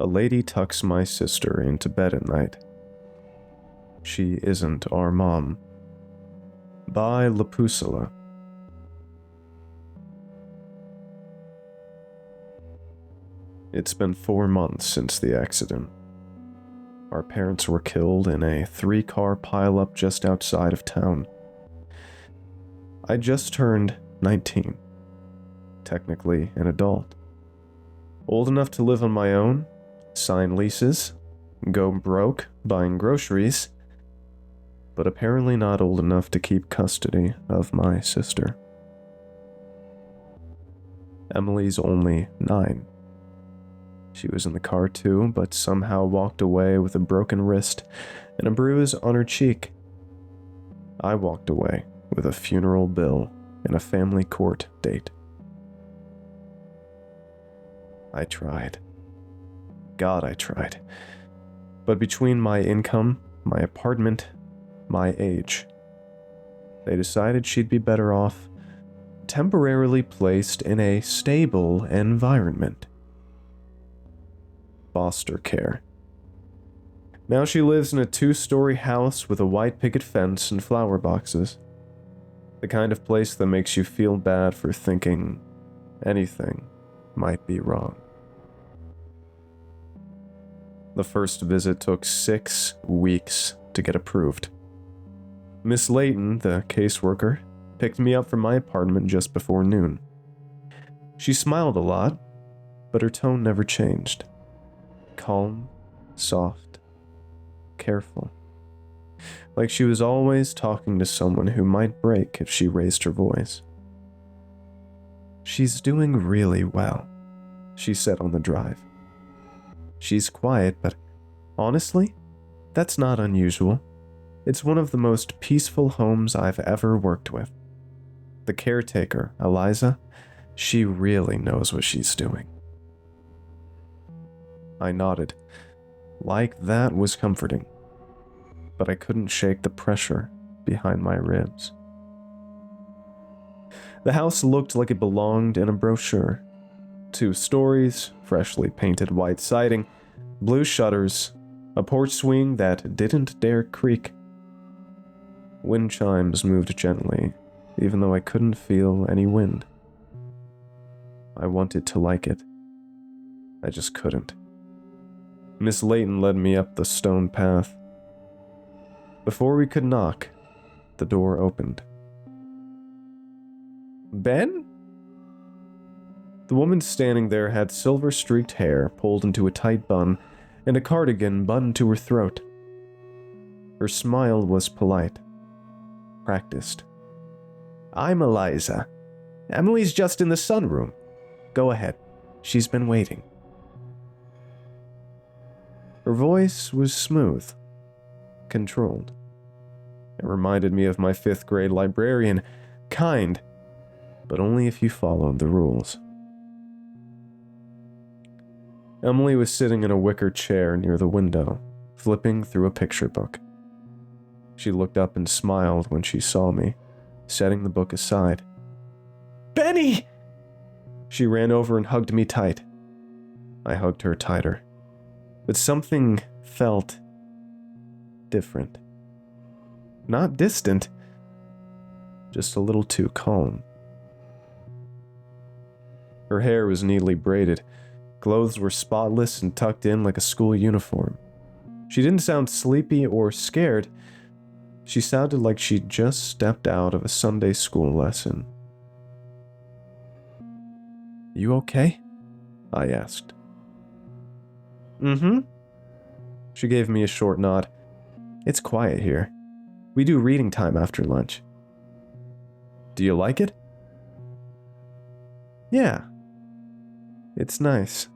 A lady tucks my sister into bed at night. She isn't our mom. By Lapusella. It's been 4 months since the accident. Our parents were killed in a 3-car pileup just outside of town. I just turned 19. Technically an adult. Old enough to live on my own, sign leases, go broke buying groceries, but apparently not old enough to keep custody of my sister. Emily's only 9. She was in the car too, but somehow walked away with a broken wrist and a bruise on her cheek. I walked away with a funeral bill and a family court date. I tried. God, I tried. But between my income, my apartment, my age, they decided she'd be better off temporarily placed in a stable environment. Foster care. Now she lives in a 2-story house with a white picket fence and flower boxes. The kind of place that makes you feel bad for thinking anything might be wrong. The first visit took 6 weeks to get approved. Miss Layton, the caseworker, picked me up from my apartment just before noon. She smiled a lot, but her tone never changed. Calm, soft, careful. Like she was always talking to someone who might break if she raised her voice. "She's doing really well," she said on the drive. "She's quiet, but honestly, that's not unusual. It's one of the most peaceful homes I've ever worked with. The caretaker, Eliza, she really knows what she's doing." I nodded. Like that was comforting. But I couldn't shake the pressure behind my ribs. The house looked like it belonged in a brochure. 2 stories, freshly painted white siding, blue shutters, a porch swing that didn't dare creak. Wind chimes moved gently, even though I couldn't feel any wind. I wanted to like it. I just couldn't. Miss Layton led me up the stone path. Before we could knock, the door opened. "Ben?" The woman standing there had silver-streaked hair pulled into a tight bun and a cardigan buttoned to her throat. Her smile was polite, practiced. "I'm Eliza. Emily's just in the sunroom. Go ahead. She's been waiting." Her voice was smooth, controlled. It reminded me of my 5th grade librarian, kind, but only if you followed the rules. Emily was sitting in a wicker chair near the window, flipping through a picture book. She looked up and smiled when she saw me, setting the book aside. "Benny!" She ran over and hugged me tight. I hugged her tighter. But something felt different. Not distant, just a little too calm. Her hair was neatly braided. Clothes were spotless and tucked in like a school uniform. She didn't sound sleepy or scared. She sounded like she'd just stepped out of a Sunday school lesson. "You okay?" I asked. "Mm-hmm." She gave me a short nod. "It's quiet here. We do reading time after lunch." "Do you like it?" "Yeah. It's nice."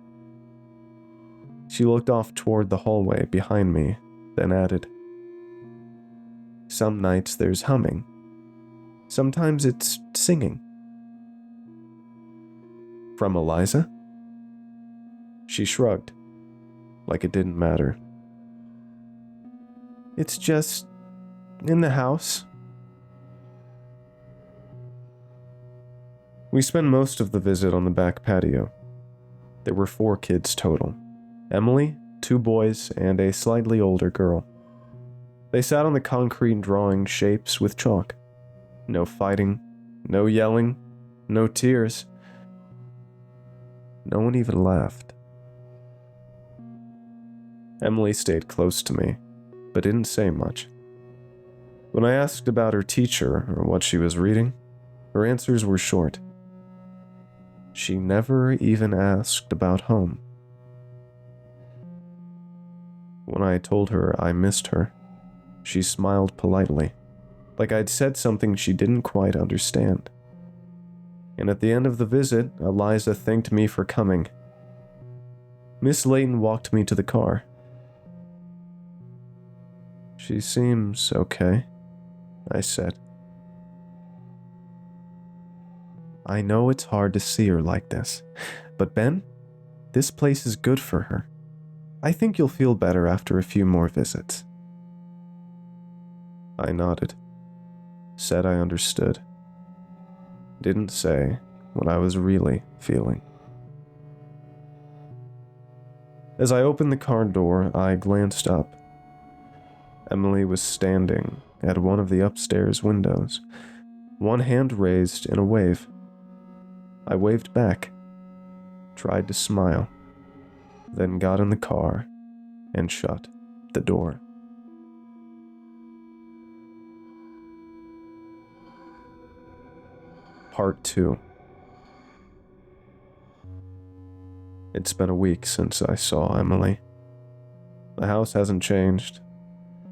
She looked off toward the hallway behind me, then added, "Some nights there's humming. Sometimes it's singing." "From Eliza?" She shrugged, like it didn't matter. "It's just in the house." We spent most of the visit on the back patio. There were 4 kids total. Emily, 2 boys, and a slightly older girl. They sat on the concrete drawing shapes with chalk. No fighting, no yelling, no tears. No one even laughed. Emily stayed close to me, but didn't say much. When I asked about her teacher or what she was reading, her answers were short. She never even asked about home. When I told her I missed her, she smiled politely, like I'd said something she didn't quite understand. And at the end of the visit, Eliza thanked me for coming. Miss Layton walked me to the car. "She seems okay," I said. "I know it's hard to see her like this, but Ben, this place is good for her. I think you'll feel better after a few more visits." I nodded, said I understood. Didn't say what I was really feeling. As I opened the car door, I glanced up. Emily was standing at one of the upstairs windows, one hand raised in a wave. I waved back, tried to smile, then got in the car and shut the door. Part 2. It's been a week since I saw Emily. The house hasn't changed.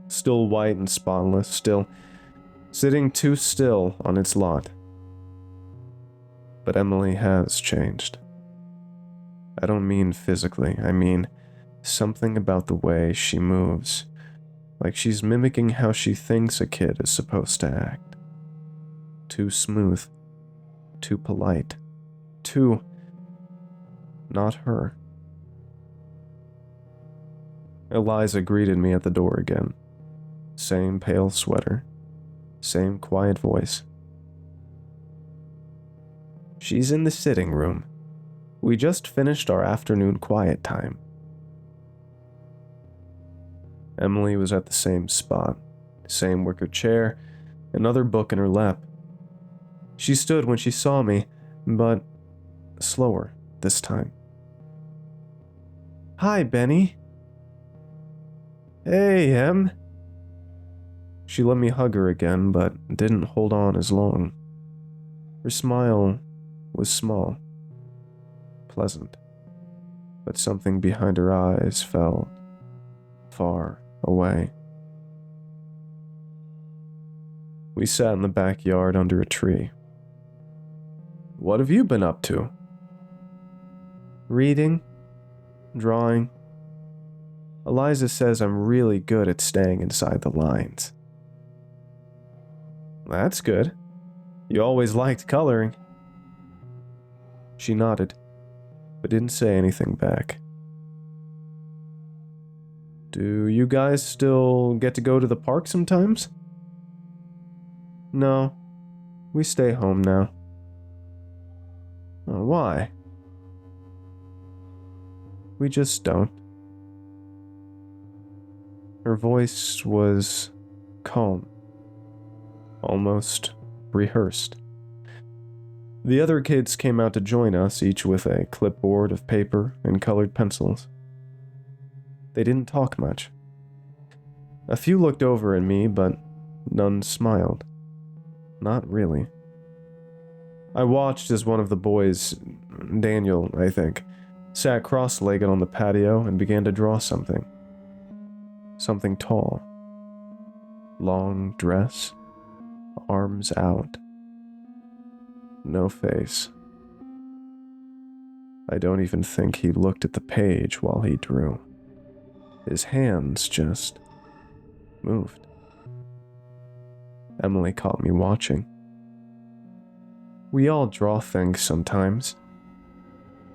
Still white and spotless, still sitting too still on its lot. But Emily has changed. I don't mean physically, I mean something about the way she moves, like she's mimicking how she thinks a kid is supposed to act. Too smooth, too polite, too not her. Eliza greeted me at the door again. Same pale sweater, same quiet voice. "She's in the sitting room. We just finished our afternoon quiet time." Emily was at the same spot, same wicker chair, another book in her lap. She stood when she saw me, but slower this time. "Hi, Benny." "Hey, Em." She let me hug her again, but didn't hold on as long. Her smile was small, pleasant, but something behind her eyes felt far away. We sat in the backyard under a tree. "What have you been up to?" "Reading, drawing. Eliza says I'm really good at staying inside the lines." "That's good. You always liked coloring." She nodded, but didn't say anything back. "Do you guys still get to go to the park sometimes?" "No, we stay home now." "Oh, why?" "We just don't." Her voice was calm, almost rehearsed. The other kids came out to join us, each with a clipboard of paper and colored pencils. They didn't talk much. A few looked over at me, but none smiled. Not really. I watched as one of the boys, Daniel, I think, sat cross-legged on the patio and began to draw something. Something tall. Long dress, arms out. No face. I don't even think he looked at the page while he drew. His hands just moved. Emily caught me watching. "We all draw things sometimes.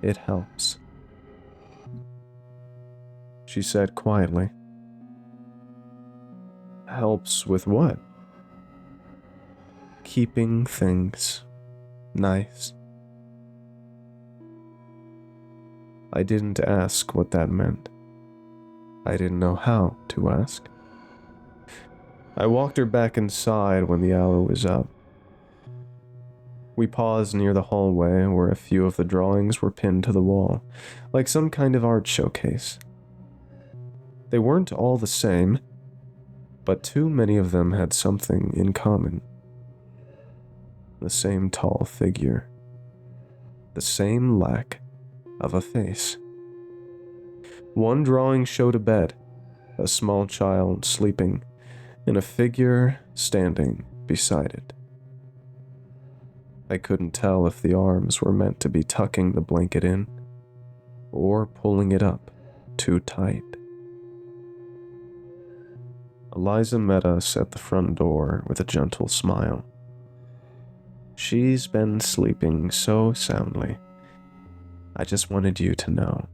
It helps," she said quietly. "Helps with what?" "Keeping things nice." I didn't ask what that meant. I didn't know how to ask. I walked her back inside when the hour was up. We paused near the hallway where a few of the drawings were pinned to the wall, like some kind of art showcase. They weren't all the same, but too many of them had something in common. The same tall figure. The same lack of a face. One drawing showed a bed, a small child sleeping, and a figure standing beside it. I couldn't tell if the arms were meant to be tucking the blanket in, or pulling it up too tight. Eliza met us at the front door with a gentle smile. She's been sleeping so soundly. I just wanted you to know.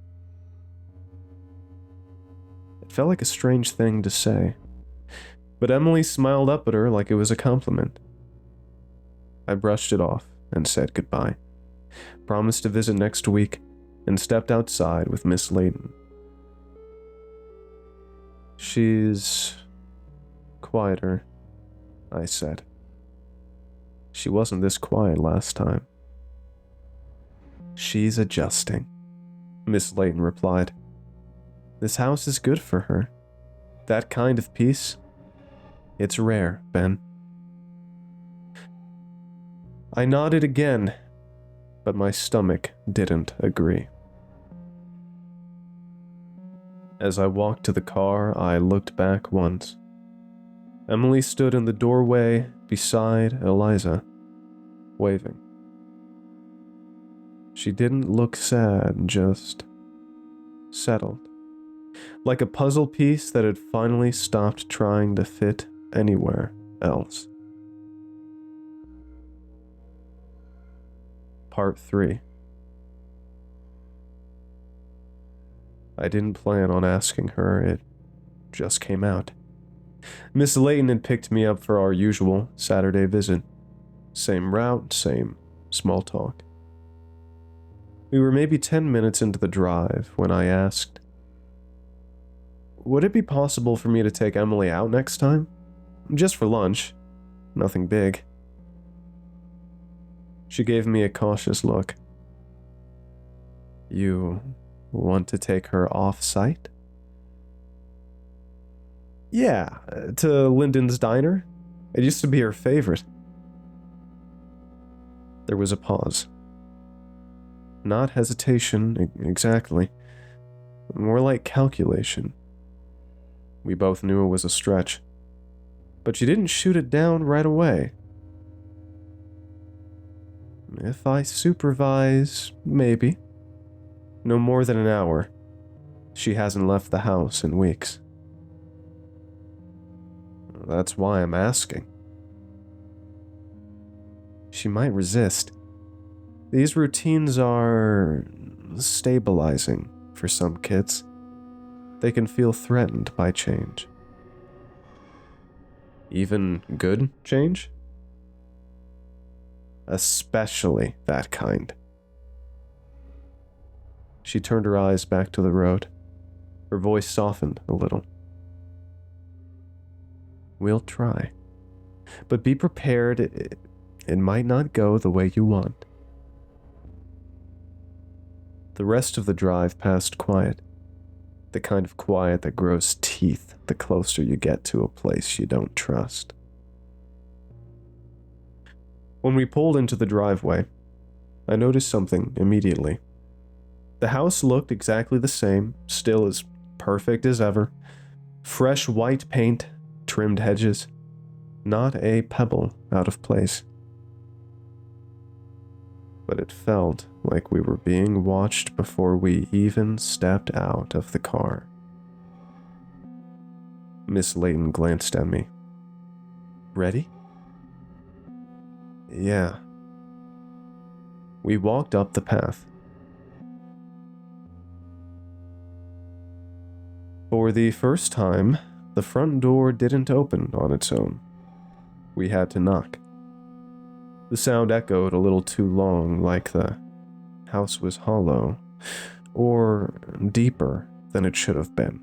It felt like a strange thing to say, but Emily smiled up at her like it was a compliment. I brushed it off and said goodbye, promised to visit next week, and stepped outside with Miss Layton. She's quieter, I said. She wasn't this quiet last time. She's adjusting, Miss Layton replied. This house is good for her. That kind of peace, it's rare, Ben. I nodded again, but my stomach didn't agree. As I walked to the car, I looked back once. Emily stood in the doorway beside Eliza, waving. She didn't look sad, just settled. Like a puzzle piece that had finally stopped trying to fit anywhere else. Part 3. I didn't plan on asking her, it just came out. Miss Layton had picked me up for our usual Saturday visit. Same route, same small talk. We were maybe 10 minutes into the drive when I asked, would it be possible for me to take Emily out next time? Just for lunch. Nothing big. She gave me a cautious look. You want to take her off-site? Yeah, to Lyndon's Diner. It used to be her favorite. There was a pause. Not hesitation, exactly. More like calculation. We both knew it was a stretch. But she didn't shoot it down right away. If I supervise, maybe. No more than an hour. She hasn't left the house in weeks. That's why I'm asking. She might resist. These routines are stabilizing for some kids. They can feel threatened by change. Even good change? Especially that kind. She turned her eyes back to the road. Her voice softened a little. We'll try. But be prepared, it might not go the way you want. The rest of the drive passed quiet. The kind of quiet that grows teeth the closer you get to a place you don't trust. When we pulled into the driveway, I noticed something immediately. The house looked exactly the same, still as perfect as ever. Fresh white paint, trimmed hedges, not a pebble out of place. But it felt like we were being watched before we even stepped out of the car. Miss Layton glanced at me. Ready? Yeah. We walked up the path. For the first time, the front door didn't open on its own. We had to knock. The sound echoed a little too long, like the house was hollow, or deeper than it should have been.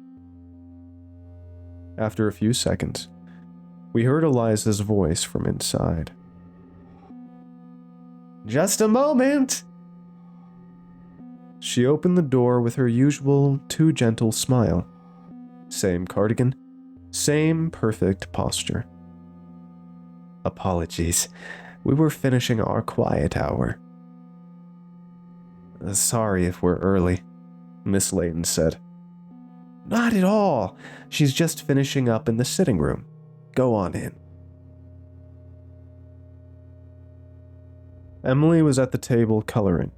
After a few seconds, we heard Eliza's voice from inside. "Just a moment!" She opened the door with her usual too gentle smile. Same cardigan, same perfect posture. "Apologies, we were finishing our quiet hour." "Sorry if we're early," Miss Layton said. "Not at all. She's just finishing up in the sitting room. Go on in." Emily was at the table coloring.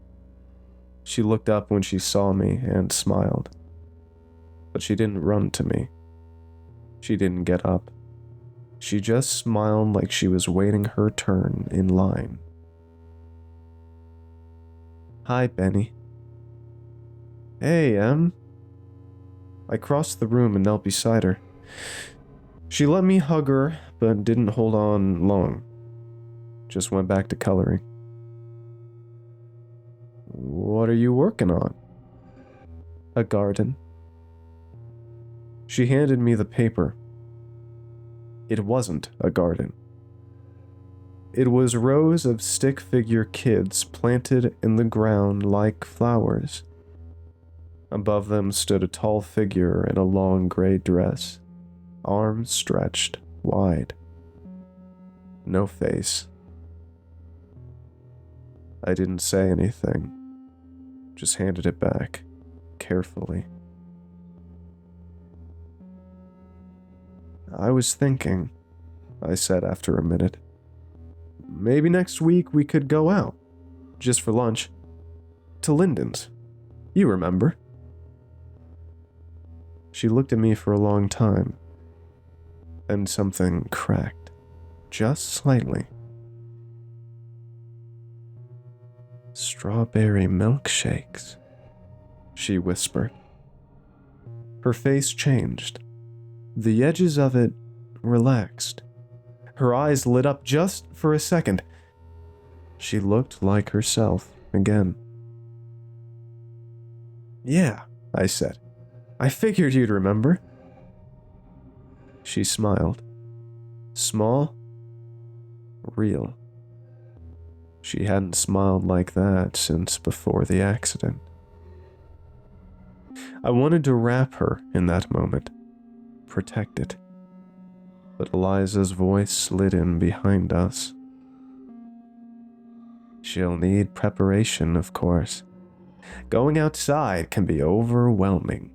She looked up when she saw me and smiled. But she didn't run to me. She didn't get up. She just smiled like she was waiting her turn in line. "Hi, Benny." "Hey, Em." I crossed the room and knelt beside her. She let me hug her, but didn't hold on long. Just went back to coloring. "What are you working on?" "A garden." She handed me the paper. It wasn't a garden. It was rows of stick figure kids planted in the ground like flowers. Above them stood a tall figure in a long gray dress, arms stretched wide. No face. I didn't say anything, just handed it back, carefully. "I was thinking," I said after a minute, "maybe next week we could go out, just for lunch, to Lyndon's. You remember?" She looked at me for a long time, then something cracked, just slightly. "Strawberry milkshakes," she whispered. Her face changed. The edges of it relaxed. Her eyes lit up just for a second. She looked like herself again. "Yeah," I said. "I figured you'd remember." She smiled. Small, real. She hadn't smiled like that since before the accident. I wanted to wrap her in that moment, protect it. But Eliza's voice slid in behind us. "She'll need preparation, of course. Going outside can be overwhelming."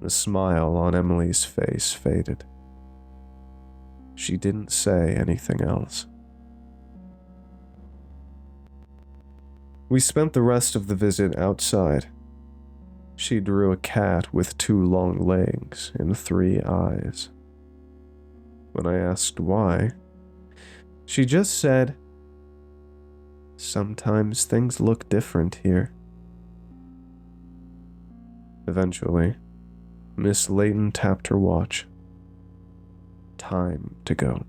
The smile on Emily's face faded. She didn't say anything else. We spent the rest of the visit outside. She drew a cat with 2 long legs and 3 eyes. When I asked why, she just said, "Sometimes things look different here." Eventually, Miss Layton tapped her watch. Time to go.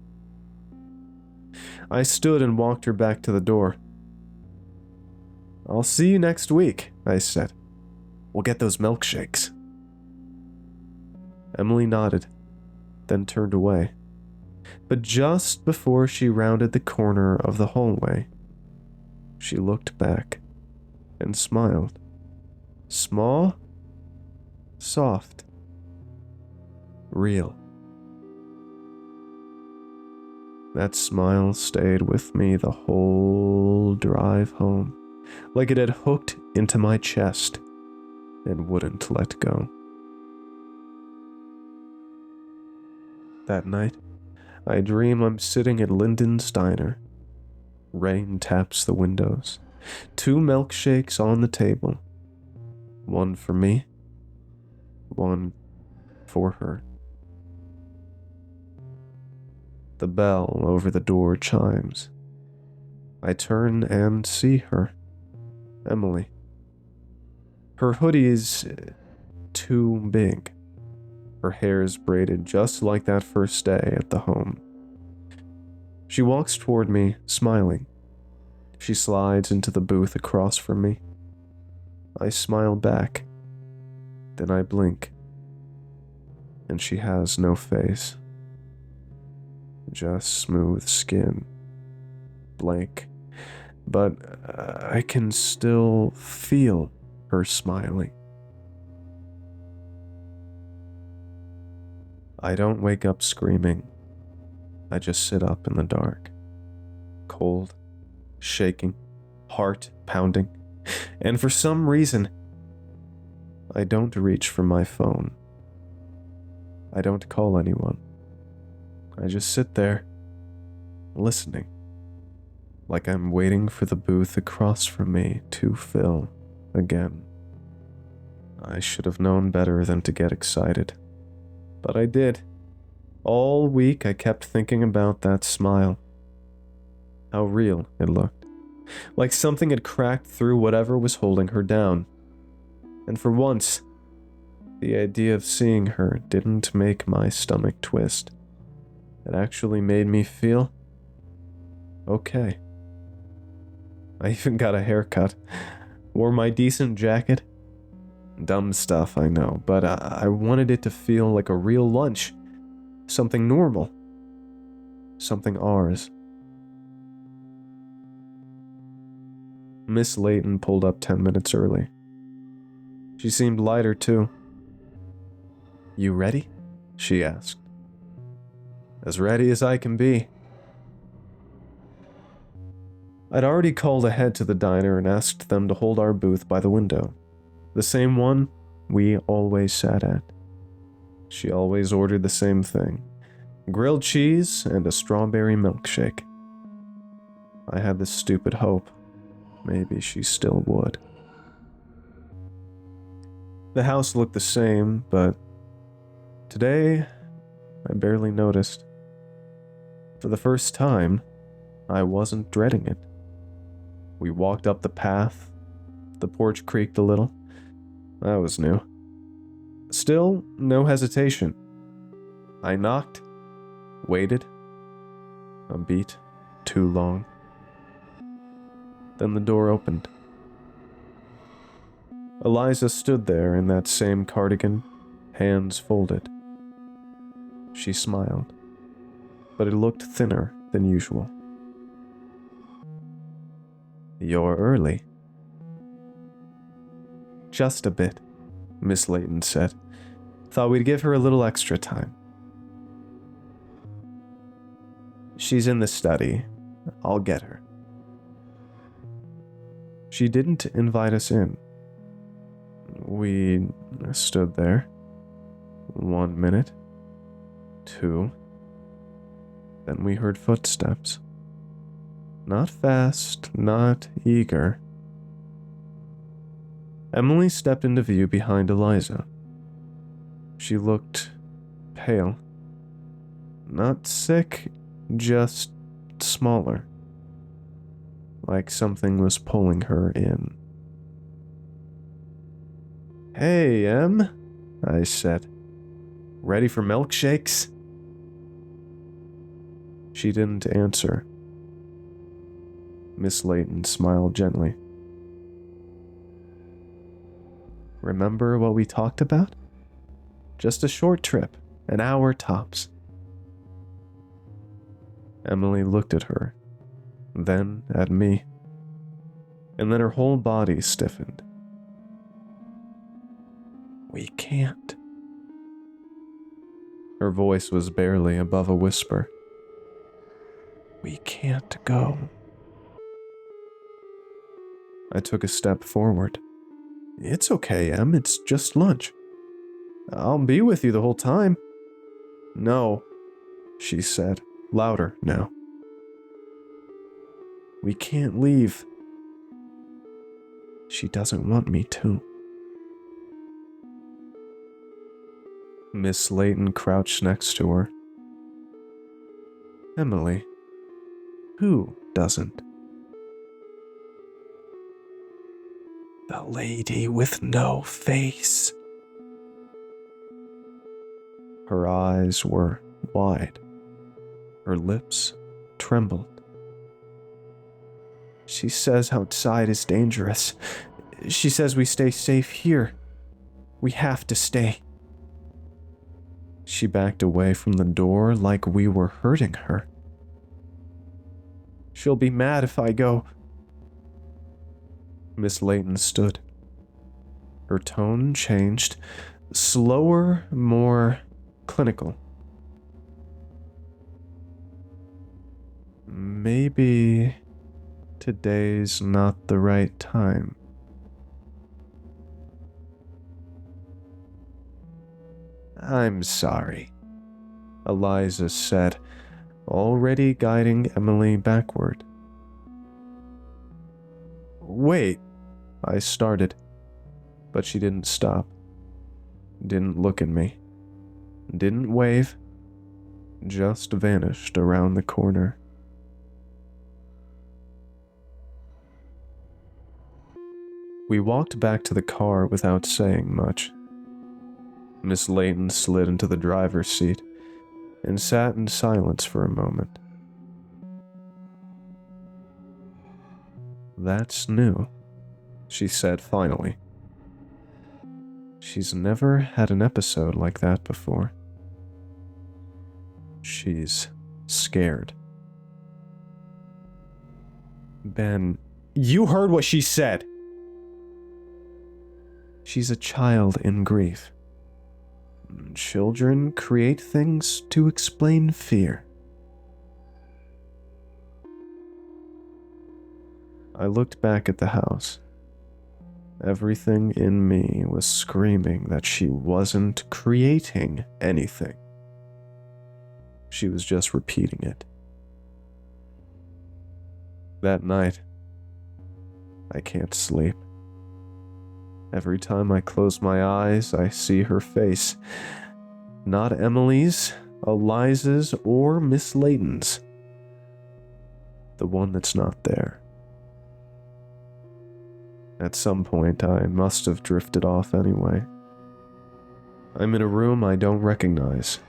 I stood and walked her back to the door. "I'll see you next week," I said. "We'll get those milkshakes." Emily nodded, then turned away. But just before she rounded the corner of the hallway, she looked back and smiled. Small, soft, real. That smile stayed with me the whole drive home, like it had hooked into my chest and wouldn't let go. That night, I dream I'm sitting at Lyndon's diner. Rain taps the windows. 2 milkshakes on the table. One for me, one for her. The bell over the door chimes. I turn and see her, Emily. Her hoodie is too big. Her hair is braided just like that first day at the home. She walks toward me, smiling. She slides into the booth across from me. I smile back. Then I blink. and she has no face. Just smooth skin. Blank. But I can still feel her smiling. I don't wake up screaming. I just sit up in the dark. Cold, shaking, heart pounding. And for some reason, I don't reach for my phone. I don't call anyone. I just sit there, listening, like I'm waiting for the booth across from me to fill again. I should have known better than to get excited, but I did. All week I kept thinking about that smile. How real it looked. Like something had cracked through whatever was holding her down. And for once, the idea of seeing her didn't make my stomach twist. It actually made me feel okay. I even got a haircut, wore my decent jacket. Dumb stuff, I know, but I wanted it to feel like a real lunch. Something normal. Something ours. Miss Layton pulled up 10 minutes early. She seemed lighter, too. "You ready?" she asked. "As ready as I can be." I'd already called ahead to the diner and asked them to hold our booth by the window. The same one we always sat at. She always ordered the same thing. Grilled cheese and a strawberry milkshake. I had this stupid hope. Maybe she still would. The house looked the same, but today, I barely noticed. For the first time, I wasn't dreading it. We walked up the path. The porch creaked a little. That was new. Still, no hesitation. I knocked, waited. A beat too long. Then the door opened. Eliza stood there in that same cardigan, hands folded. She smiled, but it looked thinner than usual. "You're early." "Just a bit," Miss Layton said. "Thought we'd give her a little extra time." "She's in the study. I'll get her." She didn't invite us in. We stood there. 1 minute. 2. Then we heard footsteps. Not fast, not eager. Emily stepped into view behind Eliza. She looked pale. Not sick, just smaller. Like something was pulling her in. "Hey, Em," I said. "Ready for milkshakes?" She didn't answer. Miss Layton smiled gently. "Remember what we talked about? Just a short trip, an hour tops." Emily looked at her, then at me, and then her whole body stiffened. "We can't." Her voice was barely above a whisper. "We can't go." I took a step forward. "It's okay, Em, it's just lunch. I'll be with you the whole time." "No," she said, louder now. "We can't leave." She doesn't want me to. Miss Layton crouched next to her. "Emily, who doesn't?" "The lady with no face." Her eyes were wide. Her lips trembled. "She says outside is dangerous. She says we stay safe here. We have to stay." She backed away from the door like we were hurting her. "She'll be mad if I go." Miss Layton stood. Her tone changed, slower, more clinical. "Maybe today's not the right time." "I'm sorry," Eliza said, already guiding Emily backward. "Wait," I started, but she didn't stop. Didn't look at me. Didn't wave. Just vanished around the corner. We walked back to the car without saying much. Miss Layton slid into the driver's seat and sat in silence for a moment. "That's new," she said finally. She's never had an episode like that before. She's scared. "Ben, you heard what she said!" "She's a child in grief. Children create things to explain fear." I looked back at the house. Everything in me was screaming that she wasn't creating anything. She was just repeating it. That night, I can't sleep. Every time I close my eyes, I see her face. Not Emily's, Eliza's, or Miss Layton's. The one that's not there. At some point, I must have drifted off anyway. I'm in a room I don't recognize.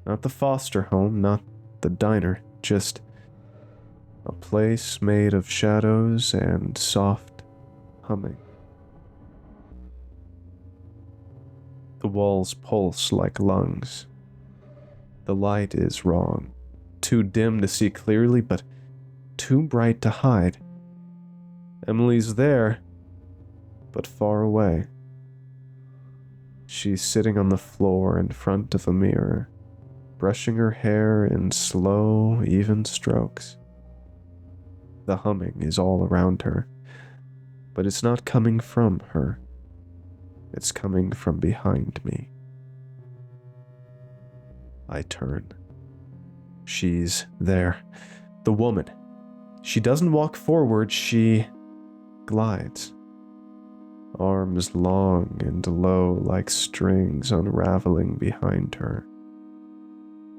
Not the foster home, not the diner, just a place made of shadows and soft humming. The walls pulse like lungs. The light is wrong. Too dim to see clearly, but too bright to hide. Emily's there, but far away. She's sitting on the floor in front of a mirror, brushing her hair in slow, even strokes. The humming is all around her, but it's not coming from her. It's coming from behind me. I turn. She's there. The woman. She doesn't walk forward, she glides. Arms long and low like strings unraveling behind her.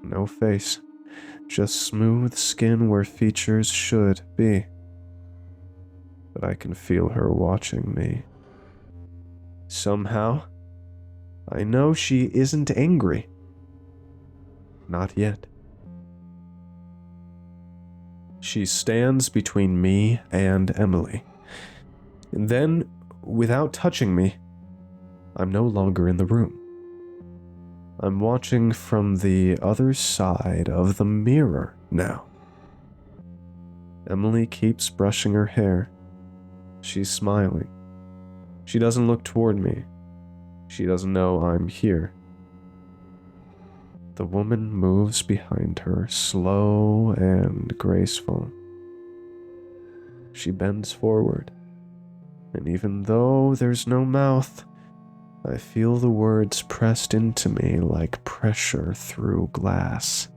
No face, just smooth skin where features should be. But I can feel her watching me. Somehow, I know she isn't angry. Not yet. She stands between me and Emily. And then, without touching me, I'm no longer in the room. I'm watching from the other side of the mirror now. Emily keeps brushing her hair. She's smiling. She doesn't look toward me. She doesn't know I'm here. The woman moves behind her, slow and graceful. She bends forward, and even though there's no mouth, I feel the words pressed into me like pressure through glass.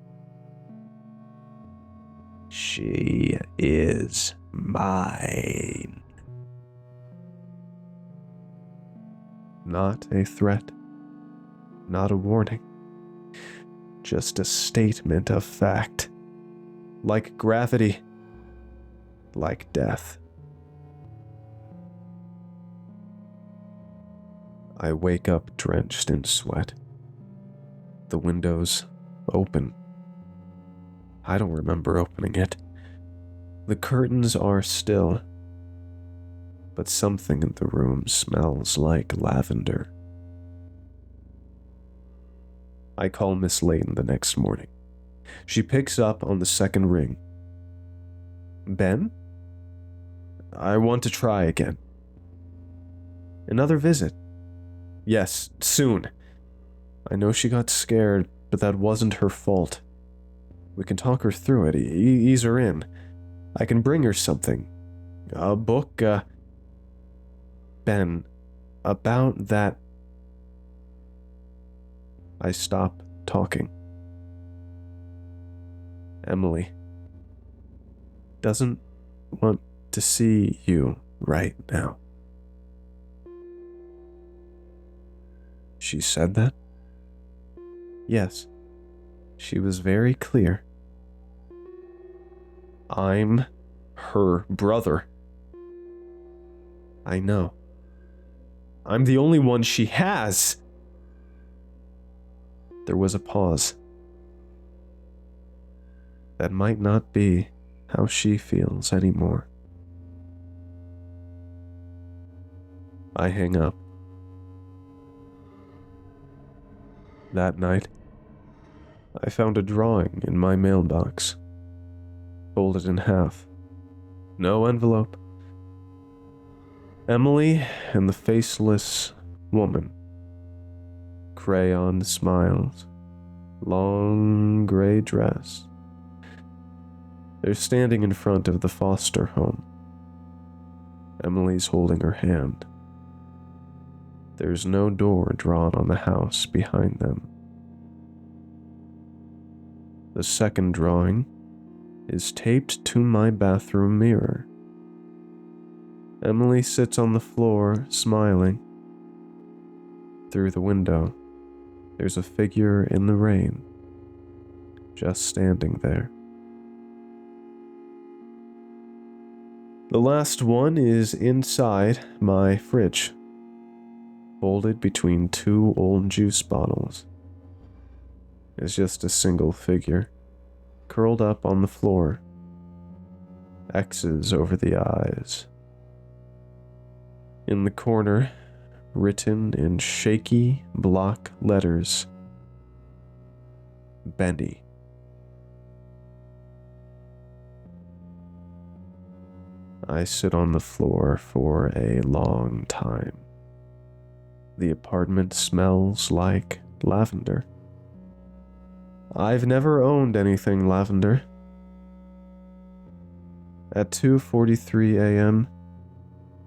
She is mine. Not a threat, not a warning. Just a statement of fact. Like gravity, like death. I wake up drenched in sweat. The window's open. I don't remember opening it. The curtains are still, but something in the room smells like lavender. I call Miss Layton the next morning. She picks up on the second ring. Ben? I want to try again. Another visit. Yes, soon. I know she got scared, but that wasn't her fault. We can talk her through it, ease her in. I can bring her something. A book, Ben, about that... I stop talking. Emily doesn't want to see you right now. She said that? Yes. She was very clear. I'm her brother. I know. I'm the only one she has. There was a pause. That might not be how she feels anymore. I hang up. That night, I found a drawing in my mailbox, folded in half. No envelope. Emily and the faceless woman. Crayon smiles. Long gray dress. They're standing in front of the foster home. Emily's holding her hand. There's no door drawn on the house behind them. The second drawing is taped to my bathroom mirror. Emily sits on the floor, smiling. Through the window, there's a figure in the rain, just standing there. The last one is inside my fridge, folded between two old juice bottles. It's just a single figure, curled up on the floor. X's over the eyes. In the corner, written in shaky block letters, Benny. I sit on the floor for a long time. The apartment smells like lavender. I've never owned anything lavender. At 2:43 a.m.,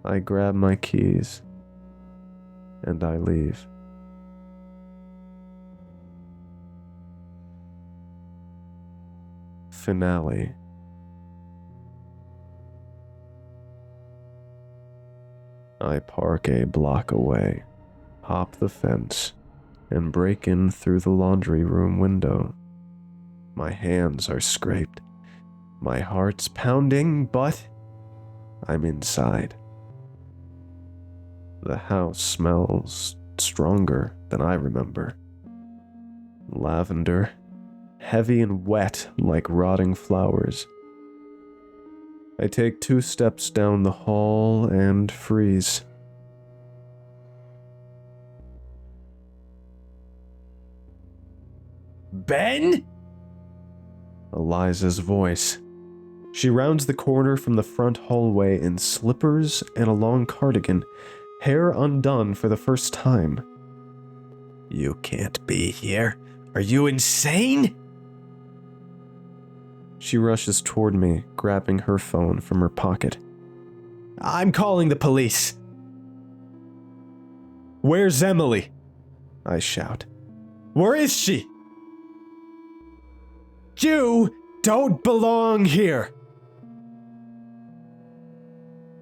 I grab my keys and I leave. Finale. I park a block away, hop the fence, and break in through the laundry room window. My hands are scraped. My heart's pounding, but I'm inside. The house smells stronger than I remember. Lavender, heavy and wet like rotting flowers. I take 2 steps down the hall and freeze. Ben? Eliza's voice. She rounds the corner from the front hallway in slippers and a long cardigan, hair undone for the first time. You can't be here. Are you insane? She rushes toward me, grabbing her phone from her pocket. I'm calling the police. Where's Emily? I shout. Where is she? You don't belong here.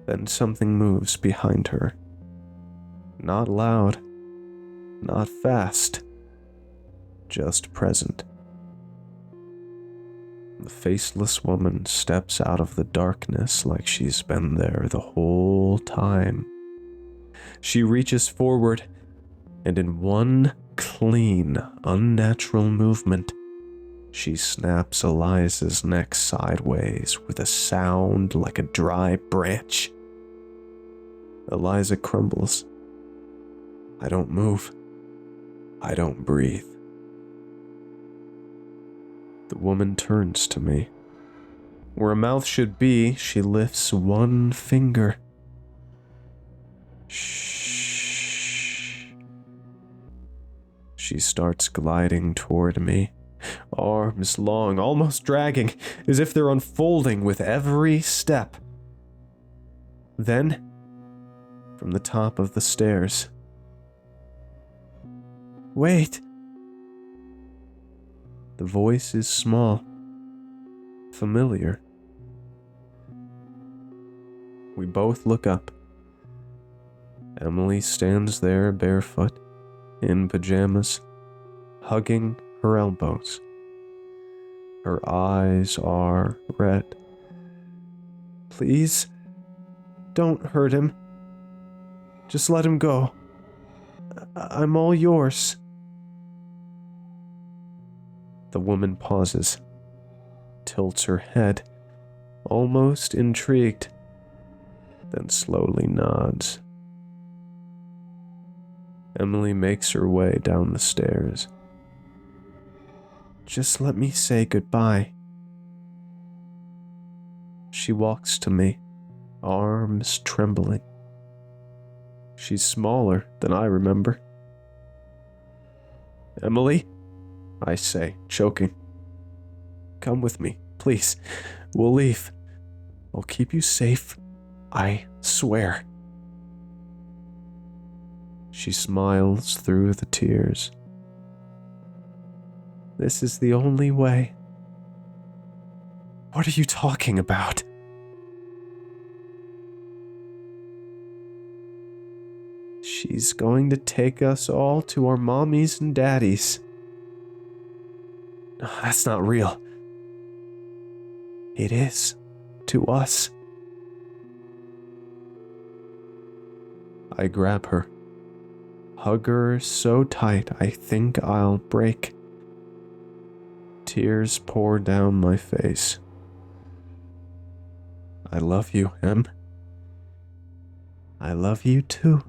Then something moves behind her. Not loud, not fast, just present. The faceless woman steps out of the darkness like she's been there the whole time. She reaches forward, and in one clean, unnatural movement, she snaps Eliza's neck sideways with a sound like a dry branch. Eliza crumbles. I don't move. I don't breathe. The woman turns to me. Where a mouth should be, she lifts one finger. Shh. She starts gliding toward me, arms long, almost dragging, as if they're unfolding with every step. Then, from the top of the stairs, "Wait!" The voice is small, familiar. We both look up. Emily stands there barefoot, in pajamas, hugging her elbows. Her eyes are red. "Please, don't hurt him. Just let him go. I'm all yours." The woman pauses, tilts her head, almost intrigued, then slowly nods. Emily makes her way down the stairs. "Just let me say goodbye." She walks to me, arms trembling. She's smaller than I remember. "Emily," I say, choking. "Come with me, please. We'll leave. I'll keep you safe. I swear." She smiles through the tears. "This is the only way." "What are you talking about?" "She's going to take us all to our mommies and daddies." "That's not real." "It is. To us." I grab her, hug her so tight I think I'll break. Tears pour down my face. "I love you, Em." "I love you too."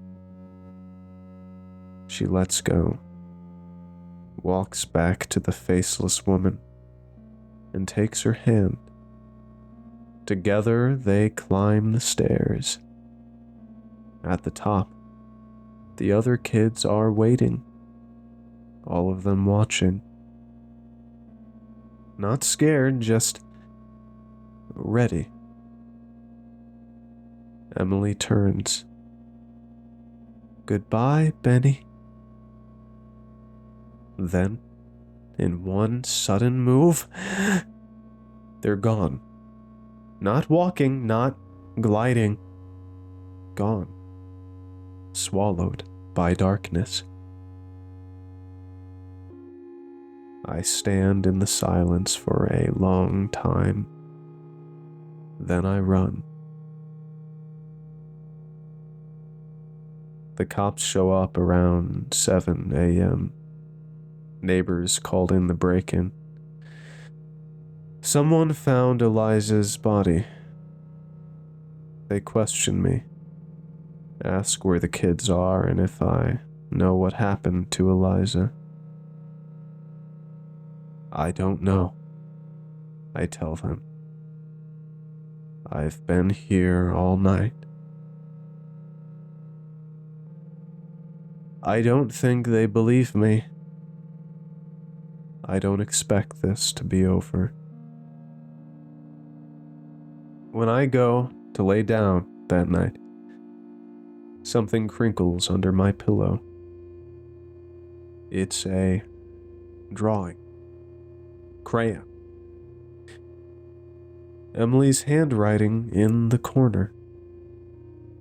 She lets go, walks back to the faceless woman, and takes her hand. Together they climb the stairs. At the top, the other kids are waiting, all of them watching. Not scared, just ready. Emily turns. "Goodbye, Benny." Then, in one sudden move, they're gone. Not walking, not gliding. Gone. Swallowed by darkness. I stand in the silence for a long time. Then I run. The cops show up around 7 a.m. Neighbors called in the break-in. Someone found Eliza's body. They question me, ask where the kids are and if I know what happened to Eliza. "I don't know," I tell them. "I've been here all night." I don't think they believe me. I don't expect this to be over. When I go to lay down that night, something crinkles under my pillow. It's a drawing. Crayon. Emily's handwriting in the corner.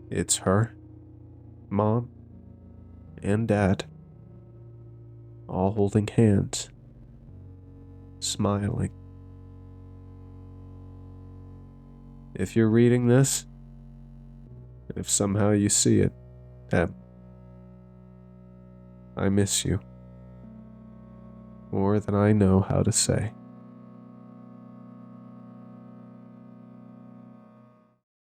It's her, Mom, and Dad, all holding hands, smiling. If you're reading this, if somehow you see it, Em, I miss you more than I know how to say.